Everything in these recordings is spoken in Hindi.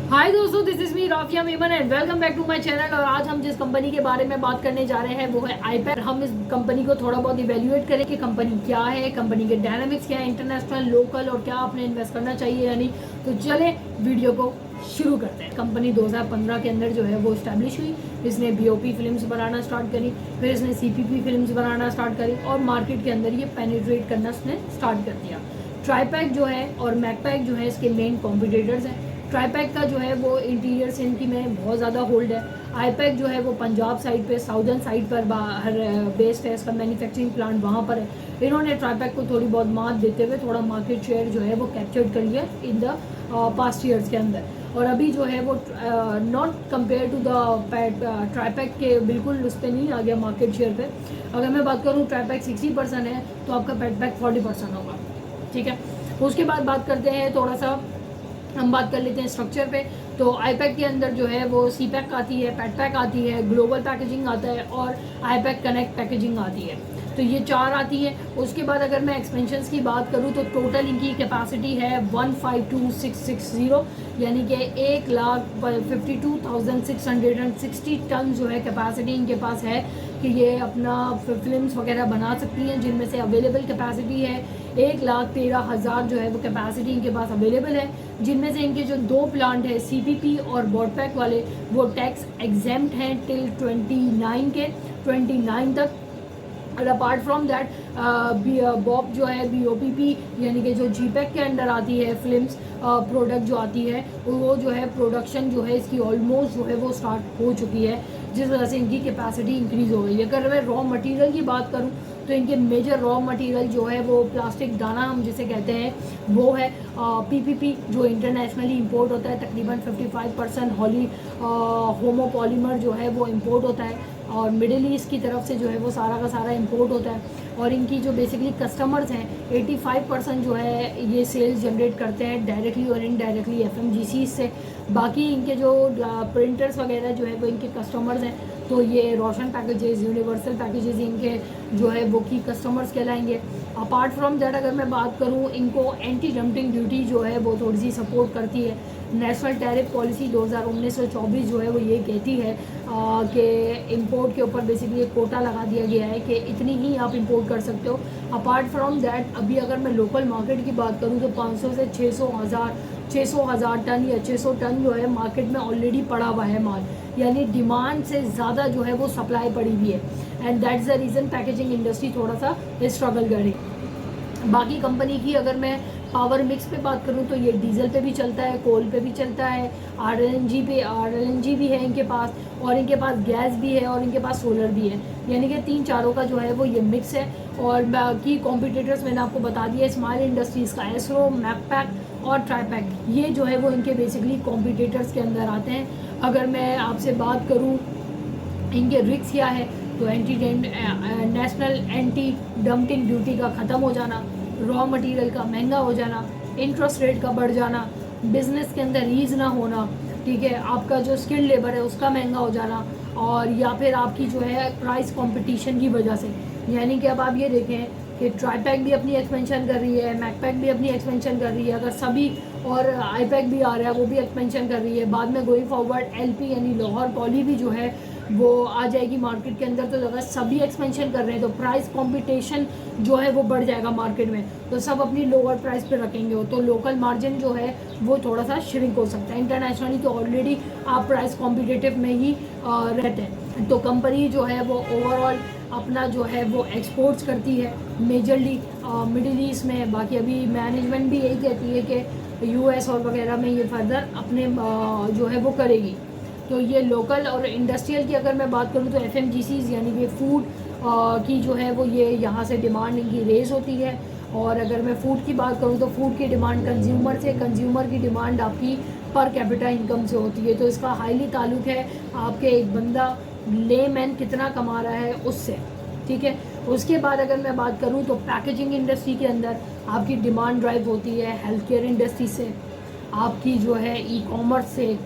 हाय दोस्तों, this is me Rafia Memon and welcome back to my channel. और आज हम जिस कंपनी के बारे में बात करने जा रहे हैं वो है आईपैक। हम इस कंपनी को थोड़ा बहुत इवेल्युएट करें कि कंपनी क्या है, कंपनी के डायनामिक्स क्या है, इंटरनेशनल, लोकल और क्या आपने इन्वेस्ट करना चाहिए या नहीं। तो चले वीडियो को शुरू करते हैं। कंपनी 2015 के अंदर जो है वो इस्टेब्लिश हुई। इसने बीओपी फिल्म्स बनाना स्टार्ट करी, फिर इसने सीपीपी फिल्म्स बनाना स्टार्ट करी और मार्केट के अंदर ये पेनिट्रेट करना इसने स्टार्ट कर दिया। ट्राईपैक जो है और मैकपैक जो है इसके मेन कॉम्पिटिटर्स हैं। ट्राईपैक का जो है वो इंटीरियर से इनकी में बहुत ज़्यादा होल्ड है। आईपैक जो है वो पंजाब साइड पे, साउदर्न साइड पर बाहर बेस्ड है। इसका मैन्युफैक्चरिंग प्लांट वहाँ पर है। इन्होंने ट्राईपैक को थोड़ी बहुत मात देते हुए थोड़ा मार्केट शेयर जो है वो कैप्चर कर लिया इन द पास्ट ईयर्स के अंदर। और अभी जो है वो नॉट कंपेयर टू द ट्राईपैक के बिल्कुल उस पर नहीं आ गया मार्केट शेयर पे। अगर मैं बात करूँ ट्राईपैक 60% है तो आपका पैटपैक 40% होगा। ठीक है, उसके बाद बात करते हैं थोड़ा सा, हम बात कर लेते हैं स्ट्रक्चर पे। तो आईपैक के अंदर जो है वो सी पैक आती है, पैटपैक आती है, ग्लोबल पैकेजिंग आता है और आईपैक कनेक्ट पैकेजिंग आती है। तो ये चार आती है। उसके बाद अगर मैं एक्सपेंशंस की बात करूँ तो टोटल इनकी कैपेसिटी है 152660, यानी कि 1,52,660 टन जो है कैपेसिटी इनके पास है कि ये अपना फिल्म्स वगैरह बना सकती हैं, जिनमें से अवेलेबल कैपेसिटी है 1,13,000 जो है वो कैपेसिटी इनके पास अवेलेबल है। जिनमें से इनके जो दो प्लांट है सीपीपी और बॉटपैक वाले वो टैक्स एग्जेम्प्ट हैं टिल 29 तक। और अपार्ट फ्रॉम दैट बॉप जो है बीओपीपी यानी कि जो जीपैक के अंडर आती है फिल्म्स प्रोडक्ट जो आती है वो जो है प्रोडक्शन जो है इसकी ऑलमोस्ट जो है वो स्टार्ट हो चुकी है, जिस वजह से इनकी कैपेसिटी इंक्रीज़ हो गई है। अगर मैं रॉ मटेरियल की बात करूं तो इनके मेजर रॉ मटेरियल जो है वो प्लास्टिक दाना हम जिसे कहते हैं वो है पीपीपी जो इंटरनेशनली इंपोर्ट होता है। तकरीबन 55% होमोपॉलीमर जो है वो इंपोर्ट होता है और मिडिल ईस्ट की तरफ से जो है वो सारा का सारा इंपोर्ट होता है। और इनकी जो बेसिकली कस्टमर्स हैं 85% जो है ये सेल्स जनरेट करते हैं डायरेक्टली और इनडायरेक्टली एफएमजीसी से। बाकी इनके जो प्रिंटर्स वगैरह जो है वो इनके कस्टमर्स हैं। तो ये रोशन पैकेजेस, यूनिवर्सल पैकेजेस इनके जो है वो की कस्टमर्स कहलाएंगे। अपार्ट फ्रॉम दैट अगर मैं बात करूँ, इनको एंटी डंपिंग ड्यूटी जो है वो थोड़ी सी सपोर्ट करती है। नेशनल टैरिफ पॉलिसी 2019-24 जो है वो ये कहती है कि इंपोर्ट के ऊपर बेसिकली एक कोटा लगा दिया गया है कि इतनी ही आप इंपोर्ट कर सकते हो। अपार्ट फ्रॉम दैट अभी अगर मैं लोकल मार्केट की बात करूँ तो 500 से 600,000 टन या 600 टन जो है मार्केट में ऑलरेडी पड़ा हुआ है माल, यानी डिमांड से ज़्यादा जो है वो सप्लाई पड़ी हुई है। And that's the reason packaging industry थोड़ा सा स्ट्रगल कर रही है। बाकी कंपनी की अगर मैं पावर मिक्स पे बात करूँ तो ये डीजल पे भी चलता है, कोल पे भी चलता है, आरएलएनजी भी है इनके पास, और इनके पास गैस भी है और इनके पास सोलर भी है, यानी कि तीन चारों का जो है वो ये मिक्स है। और बाकी कॉम्पिटिटर्स मैंने आपको बता दिया, स्मॉल इंडस्ट्रीज़ का एसरो, मैकपैक और ट्राईपैक, ये जो है वो इनके बेसिकली कॉम्पिटिटर्स के अंदर आते हैं। अगर मैं आपसे बात करूँ इनके रिस्क क्या है तो नेशनल एंटी डंपिंग ड्यूटी का ख़त्म हो जाना, रॉ मटेरियल का महंगा हो जाना, इंटरेस्ट रेट का बढ़ जाना, बिजनेस के अंदर ईज ना होना, ठीक है, आपका जो स्किल्ड लेबर है उसका महंगा हो जाना, और या फिर आपकी जो है प्राइस कंपटीशन की वजह से। यानी कि अब आप ये देखें कि ट्राईपैक भी अपनी एक्सपेंशन कर रही है, मैकपैक भी अपनी एक्सपेंशन कर रही है, अगर सभी, और आईपैक भी आ रहा है वो भी एक्सपेंशन कर रही है। बाद में गोइंग फॉरवर्ड एलपी यानी लाहौर पॉली भी जो है वो आ जाएगी मार्केट के अंदर। तो अगर सभी एक्सपेंशन कर रहे हैं तो प्राइस कंपटीशन जो है वो बढ़ जाएगा मार्केट में, तो सब अपनी लोअर प्राइस पे रखेंगे हो तो लोकल मार्जिन जो है वो थोड़ा सा श्रिंक हो सकता है। इंटरनेशनली तो ऑलरेडी आप प्राइस कॉम्पिटिटिव में ही रहते हैं। तो कंपनी जो है वो ओवरऑल अपना जो है वो एक्सपोर्ट्स करती है मेजरली मिडिल ईस्ट में। बाकी अभी मैनेजमेंट भी यही कहती है कि यूएस और वगैरह में ये फर्दर अपने जो है वो करेगी। तो ये लोकल और इंडस्ट्रियल की अगर मैं बात करूँ तो एफएमजीसीज यानी कि फूड की जो है वो ये यहाँ से डिमांड इनकी रेज होती है। और अगर मैं फूड की बात करूँ तो फूड की डिमांड कंज्यूमर से, कंज्यूमर की डिमांड आपकी पर कैपिटा इनकम से होती है। तो इसका हाईली ताल्लुक है आपके एक बंदा लेमैन कितना कमा रहा है उससे, ठीक है। उसके बाद अगर मैं बात करूँ तो पैकेजिंग इंडस्ट्री के अंदर आपकी डिमांड ड्राइव होती है हेल्थ केयर इंडस्ट्री से, आपकी जो है ई कॉमर्स से,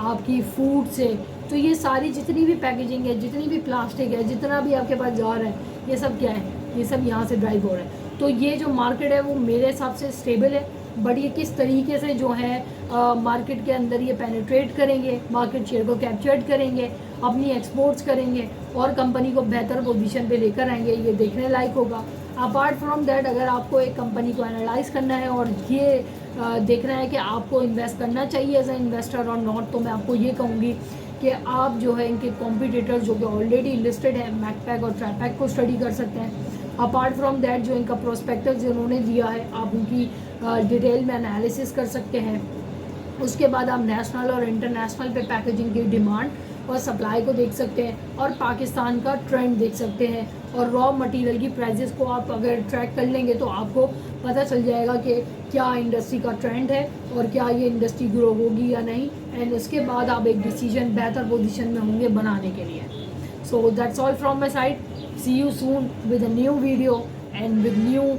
आपकी फूड से। तो ये सारी जितनी भी पैकेजिंग है, जितनी भी प्लास्टिक है, जितना भी आपके पास जा रहा है, ये सब क्या है, ये सब यहाँ से ड्राइव हो रहा है। तो ये जो मार्केट है वो मेरे हिसाब से स्टेबल है। बट ये किस तरीके से जो है मार्केट के अंदर ये पेनिट्रेट करेंगे, मार्केट शेयर को कैप्चर्ड करेंगे, अपनी एक्सपोर्ट्स करेंगे और कंपनी को बेहतर पोजीशन पे लेकर आएंगे, ये देखने लायक होगा। अपार्ट फ्रॉम दैट, अगर आपको एक कंपनी को एनालाइज करना है और ये देखना है कि आपको इन्वेस्ट करना चाहिए एज ए इन्वेस्टर और नॉट, तो मैं आपको ये कहूँगी कि आप जो है इनके कॉम्पिटिटर्स जो कि ऑलरेडी लिस्टेड है मैकपैक और ट्रैपैक को स्टडी कर सकते हैं। अपार्ट फ्रॉम दैट, जो इनका प्रोस्पेक्टस जिन्होंने दिया है आप उनकी डिटेल में एनालिसिस कर सकते हैं। उसके बाद आप नेशनल और इंटरनेशनल पे पैकेजिंग की डिमांड और सप्लाई को देख सकते हैं और पाकिस्तान का ट्रेंड देख सकते हैं, और रॉ मटेरियल की प्राइसेस को आप अगर ट्रैक कर लेंगे तो आपको पता चल जाएगा कि क्या इंडस्ट्री का ट्रेंड है और क्या ये इंडस्ट्री ग्रो होगी या नहीं, एंड उसके बाद आप एक डिसीजन बेहतर पोजीशन में होंगे बनाने के लिए। So that's all from my side, see you soon with a new video and with new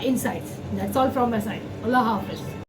insights. That's all from my side. Allah Hafiz.